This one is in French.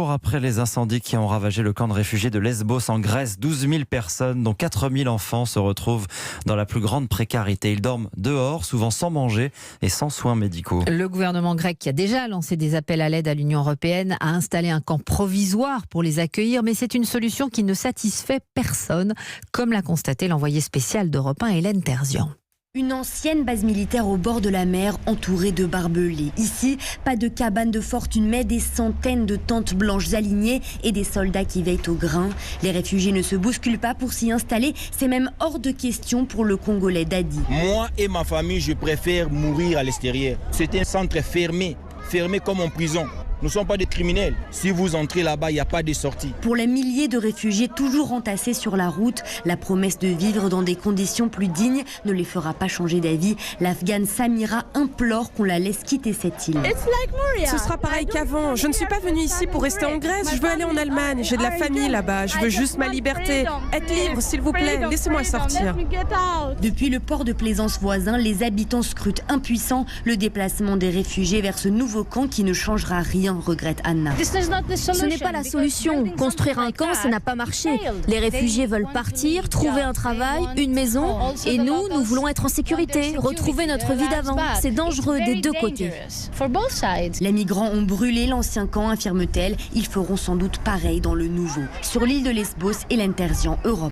jours après les incendies qui ont ravagé le camp de réfugiés de Lesbos en Grèce, 12 000 personnes, dont 4 000 enfants, se retrouvent dans la plus grande précarité. Ils dorment dehors, souvent sans manger et sans soins médicaux. Le gouvernement grec, qui a déjà lancé des appels à l'aide à l'Union européenne, a installé un camp provisoire pour les accueillir, mais c'est une solution qui ne satisfait personne, comme l'a constaté l'envoyé spécial d'Europe 1, Hélène Terzian. Une ancienne base militaire au bord de la mer, entourée de barbelés. Ici, pas de cabane de fortune, mais des centaines de tentes blanches alignées et des soldats qui veillent au grain. Les réfugiés ne se bousculent pas pour s'y installer. C'est même hors de question pour le Congolais Dadi. Moi et ma famille, je préfère mourir à l'extérieur. C'est un centre fermé comme en prison. Nous ne sommes pas des criminels. Si vous entrez là-bas, il n'y a pas de sortie. Pour les milliers de réfugiés toujours entassés sur la route, la promesse de vivre dans des conditions plus dignes ne les fera pas changer d'avis. L'Afghane Samira implore qu'on la laisse quitter cette île. Ce sera pareil qu'avant. Je ne suis pas venue ici pour rester en Grèce. Je veux aller en Allemagne. J'ai de la famille là-bas. Je veux juste ma liberté. Être libre, s'il vous plaît. Laissez-moi sortir. Depuis le port de Plaisance voisin, les habitants scrutent impuissants le déplacement des réfugiés vers ce nouveau camp qui ne changera rien, regrette Anna. Ce n'est pas la solution. Construire un camp, ça n'a pas marché. Les réfugiés veulent partir, trouver un travail, une maison. Et nous voulons être en sécurité, retrouver notre vie d'avant. C'est dangereux des deux côtés. Les migrants ont brûlé l'ancien camp, affirme-t-elle. Ils feront sans doute pareil dans le nouveau. Sur l'île de Lesbos, Hélène Terzian, Europe.